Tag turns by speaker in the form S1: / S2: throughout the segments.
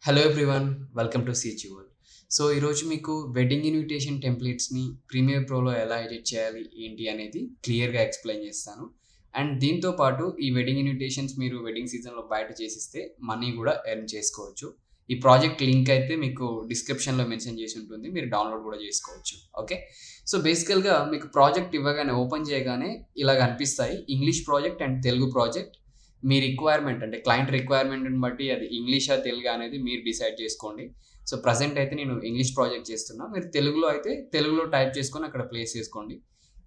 S1: Hello everyone, welcome to CG world. So, ఈరోజు మీకు wedding invitation టెంప్లెట్స్‌ని premier ప్రోలో ఎలా edit చేయాలి, ఏంటి అనేది క్లియర్‌గా ఎక్స్‌ప్లెయిన్ చేస్తాను. అండ్ దీంతో పాటు ఈ వెడ్డింగ్ ఇన్విటేషన్స్ మీరు వెడ్డింగ్ సీజన్‌లో బయట చేసిస్తే మనీ గూడా ఎర్న్ చేసుకోవచ్చు. ఈ ప్రాజెక్ట్ లింక్ అయితే మీకు డిస్క్రిప్షన్‌లో మెన్షన్ చేసి ఉంటుంది. మీరు డౌన్‌లోడ్ గూడా చేసుకోవచ్చు. ఓకే. సో, బేసికల్‌గా మీకు ప్రాజెక్ట్ ఇవ్వగానే ఓపెన్ చేయగానే ఇలాగ అనిపిస్తాయి. English project and Telugu project. Me requirement అంటే క్లయింట్ రిక్వైర్మెంట్‌ని బట్టి అది ఇంగ్లీషా, తెలుగా అనేది మీరు డిసైడ్ చేసుకోండి. సో, ప్రెజెంట్ అయితే నేను ఇంగ్లీష్ ప్రాజెక్ట్ చేస్తున్నా. మీరు తెలుగులో అయితే తెలుగులో టైప్ చేసుకొని అక్కడ ప్లేస్ చేసుకోండి.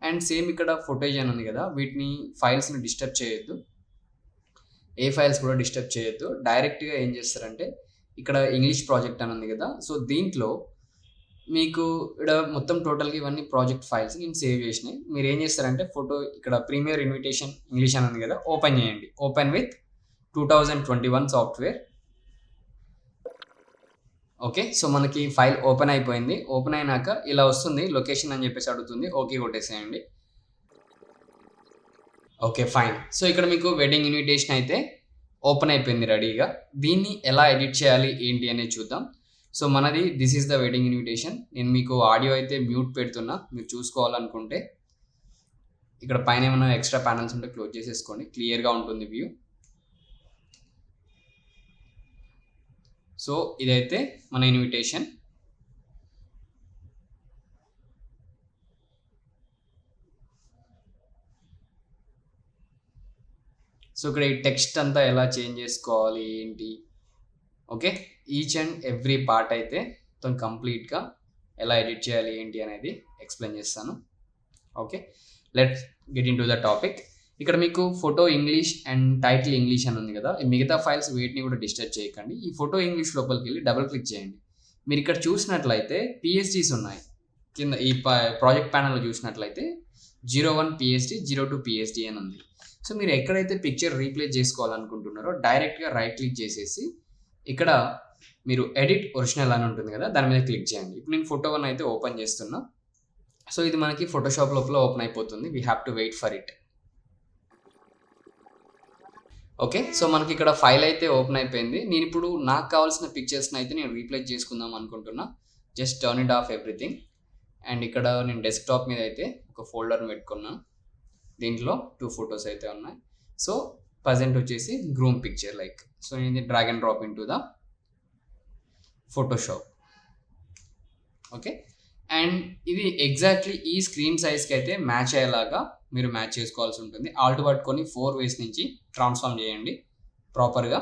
S1: అండ్ సేమ్ ఇక్కడ ఫుటేజ్ అని ఉంది గదా! వీటిని ఫైల్స్‌ని డిస్టర్బ్ చేయొద్దు. ఏ ఫైల్స్ కూడా డిస్టర్బ్ చేయొద్దు. డైరెక్ట్‌గా ఏం చేస్తారంటే ఇక్కడ ఇంగ్లీష్ ప్రాజెక్ట్ అని ఉంది గదా! సో, దీంట్లో మీకు ఈడ మొత్తం టోటల్‌గా ఇవన్నీ ప్రాజెక్ట్ ఫైల్స్ నేను సేవ్ చేసినయి. మీరేం చేస్తారంటే ఫోటో ఇక్కడ ప్రీమియర్ ఇన్విటేషన్ ఇంగ్లీష్ అని ఉంది గదా! ఓపెన్ చేయండి. Open with 2021 software. Okay. So, మనకి ఫైల్ ఓపెన్ అయిపోయింది. ఓపెన్ అయినాక ఇలా వస్తుంది. లొకేషన్ అని చెప్పేసి అడుగుతుంది. ఓకే కొట్టేసేయండి. ఓకే. ఫైన్. సో, ఇక్కడ మీకు వెడ్డింగ్ ఇన్విటేషన్ అయితే ఓపెన్ అయిపోయింది రెడీగా. దీన్ని ఎలా ఎడిట్ చేయాలి, ఏంటి అనేది చూద్దాం. సో, మనది this is the wedding invitation. నేను మీకు ఆడియో అయితే మ్యూట్ పెడుతున్నా. మీరు చూసుకోవాలనుకుంటే ఇక్కడ పైన ఏమైనా ఎక్స్‌ట్రా పానెల్స్ ఉంటే క్లోజ్ చేసేసుకోండి. క్లియర్‌గా ఉంటుంది వ్యూ. సో, ఇదైతే మన ఇన్విటేషన్. సో, ఇక్కడ ఈ టెక్స్ట్ అంతా ఎలా చేంజ్ చేసుకోవాలి, ఏంటి? Okay. Each and every part అయితే మొత్తం కంప్లీట్‌గా ఎలా ఎడిట్ చేయాలి, ఏంటి అనేది ఎక్స్‌ప్లెయిన్ చేస్తాను. Okay. Let's get into the topic. ఇక్కడ మీకు photo English and title English అని ఉంది కదా! ఈ మిగతా ఫైల్స్ వేటిని కూడా డిస్టర్బ్ చేయకండి. ఈ ఫోటో ఇంగ్లీష్ లోపలికెళ్ళి డబుల్ క్లిక్ చేయండి. మీరు ఇక్కడ చూసినట్లయితే పీఎస్‌డీస్ ఉన్నాయి. కింద ఈ ప్రాజెక్ట్ ప్యానెల్‌లో చూసినట్లయితే 01 పీఎస్‌డీ, 02 పీఎస్‌డీ అని ఉంది. సో, మీరు ఎక్కడైతే పిక్చర్ రీప్లేస్ చేసుకోవాలనుకుంటున్నారో డైరెక్ట్‌గా రైట్ క్లిక్ చేసేసి ఇక్కడ మీరు ఎడిట్ ఒరిజినల్ అని ఉంటుంది కదా! దాని మీద క్లిక్ చేయండి. ఇప్పుడు నేను ఫోటో 1 అయితే ఓపెన్ చేస్తున్నా. సో, ఇది మనకి ఫోటోషాప్ లోపల ఓపెన్ అయిపోతుంది. We have to wait for it. Okay. So, మనకి ఇక్కడ ఫైల్ అయితే ఓపెన్ అయిపోయింది. నేనిప్పుడు నాకు కావాల్సిన పిక్చర్స్‌ని అయితే నేను రీప్లేస్ చేసుకుందాం అనుకుంటున్నా. Just turn it of everything. And ఇక్కడ నేను డెస్క్‌టాప్ మీద అయితే ఒక ఫోల్డర్‌ని పెట్టుకున్నా. దీంట్లో 2 ఫోటోస్ అయితే ఉన్నాయి. సో, ప్రెజెంట్ వచ్చేసి గ్రూమ్ పిక్చర్ లైక్. సో, నేను ఇది drag and drop into the Photoshop. Okay. And ఇది ఎగ్జాక్ట్‌లీ ఈ స్క్రీన్ సైజ్‌కి అయితే మ్యాచ్ అయ్యేలాగా మీరు మ్యాచ్ చేసుకోవాల్సి ఉంటుంది. ఆల్ట్ పట్టుకొని 4 వేస్ నుంచి ట్రాన్స్‌ఫార్మ్ చేయండి ప్రాపర్‌గా.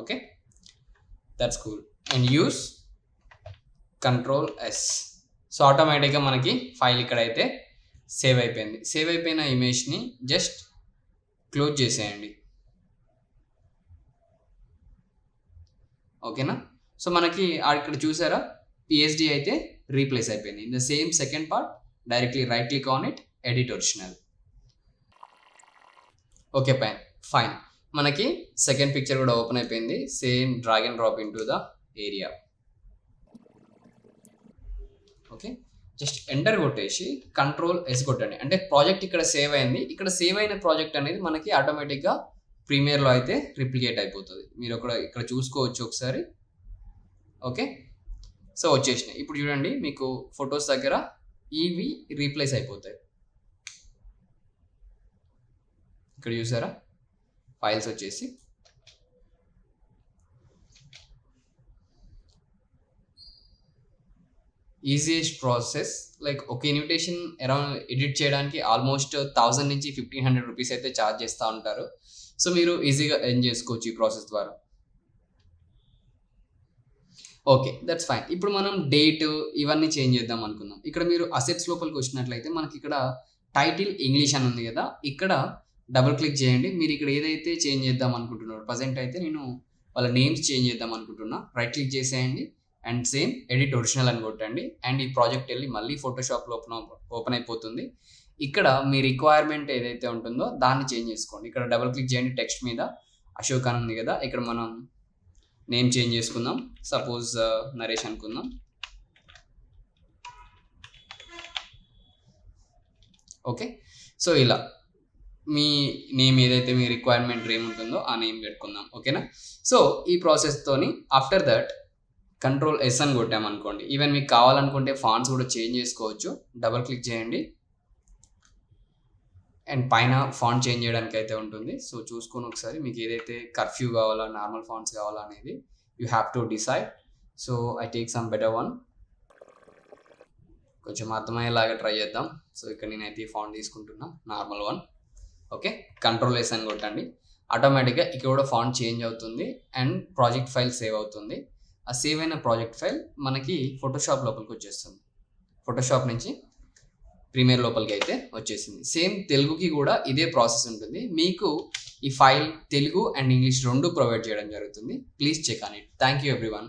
S1: Okay. That's cool. And use control yes. So, ఆటోమేటిక్‌గా మనకి ఫైల్ ఇక్కడైతే సేవ్ అయిపోయింది. సేవ్ అయిపోయిన ఇమేజ్‌ని జస్ట్ క్లోజ్ చేసేయండి. ఓకేనా? సో, మనకి ఇక్కడ చూసారా? పీఎస్‌డీ అయితే రీప్లేస్ అయిపోయింది. In the same second part directly right click on it, edit original. Okay. Fine. మనకి సెకండ్ పిక్చర్ కూడా ఓపెన్ అయిపోయింది. Same drag and drop into the area. Okay. Just enter కొట్టేసి కంట్రోల్ ఎస్ కొట్టండి. అంటే ప్రాజెక్ట్ ఇక్కడ save అయింది. ఇక్కడ save అయిన ప్రాజెక్ట్ అనేది మనకి ఆటోమేటిక్‌గా ప్రీమియర్‌లో అయితే రిప్లికేట్ అయిపోతది. మీరు ఇక్కడ చూసుకోవచ్చు ఒకసారి. ఓకే. సో, వచ్చేసినాయి. ఇప్పుడు చూడండి మీకు ఫోటోస్ దగ్గర ఇవి రీప్లేస్ అయిపోతాయి. ఇక్కడ చూసారా? ఫైల్స్ వచ్చేసి ఈజియెస్ట్ ప్రాసెస్ లైక్ ఒక ఇన్విటేషన్ అరౌండ్ ఎడిట్ చేయడానికి ఆల్మోస్ట్ 1000 నుంచి 1500 రూపీస్ అయితే చార్జ్ చేస్తా ఉంటారు. సో, మీరు ఈజీగా ఎర్న్ చేసుకోవచ్చు ఈ ప్రాసెస్ ద్వారా. ఓకే. That's fine. ఇప్పుడు మనం డేట్ ఇవన్నీ చేంజ్ చేద్దాం అనుకుందాం. ఇక్కడ మీరు అసెట్స్ లోపలికి వచ్చినట్లయితే మనకిక్కడ టైటిల్ ఇంగ్లీష్ అని ఉంది గదా! ఇక్కడ డబుల్ క్లిక్ చేయండి. మీరు ఇక్కడ ఏదైతే చేంజ్ చేద్దాం అనుకుంటున్నారో ప్రెజెంట్ అయితే నేను వాళ్ళ నేమ్స్ చేంజ్ చేద్దాం అనుకుంటున్నా. రైట్ క్లిక్ చేసేయండి. అండ్ సేమ్ ఎడిట్ ఒరిజినల్ అని కొట్టండి. అండ్ ఈ ప్రాజెక్ట్ ఎళ్లి మళ్ళీ ఫోటోషాప్ లోపల ఓపెన్ అయిపోతుంది. ఇక్కడ మీ రిక్వైర్మెంట్ ఏదైతే ఉంటుందో దాన్ని చేంజ్ చేసుకోండి. ఇక్కడ డబుల్ క్లిక్ చేయండి టెక్స్ట్ మీద. అశోక్ అని ఉంది గదా! ఇక్కడ మనం నేమ్ చేంజ్ చేసుకుందాం. సపోజ్ నరేష్ అనుకుందాం. ఓకే. సో, ఇలా మీ నేమ్ ఏదైతే మీ రిక్వైర్మెంట్ నేమ్ ఉంటుందో ఆ నేమ్ పెట్టుకుందాం. ఓకేనా? సో ఈ ప్రాసెస్తోని ఆఫ్టర్ దట్ కంట్రోల్ ఎస్ అని కొట్టామనుకోండి, ఈవెన్ మీకు కావాలనుకుంటే ఫాంట్స్ కూడా చేంజ్ చేసుకోవచ్చు. డబుల్ క్లిక్ చేయండి అండ్ పైన ఫాంట్ చేంజ్ చేయడానికి అయితే ఉంటుంది. సో చూసుకొని ఒకసారి మీకు ఏదైతే కర్ఫ్యూ కావాలా, నార్మల్ ఫాంట్స్ కావాలా అనేది you have to decide. So I take some better one. కొంచెం అర్థమయ్యేలాగా ట్రై చేద్దాం. సో ఇక్కడ నేనైతే ఈ ఫాంట్ తీసుకుంటున్నా, normal one. Okay, control yes అని కొట్టండి. ఆటోమేటిక్గా ఇక్కడ కూడా ఫాంట్ చేంజ్ అవుతుంది అండ్ ప్రాజెక్ట్ ఫైల్ సేవ్ అవుతుంది. ఆ సేవ్ అయిన ప్రాజెక్ట్ ఫైల్ మనకి ఫోటోషాప్ లోపలికి వచ్చేస్తుంది. ఫోటోషాప్ నుంచి ప్రీమియర్ లోపలికి అయితే వచ్చేసింది. సేమ్ తెలుగుకి కూడా ఇదే ప్రాసెస్ ఉంటుంది. మీకు ఈ file Telugu and English 2 provide చేయడం జరుగుతుంది. Please check on it. Thank you everyone.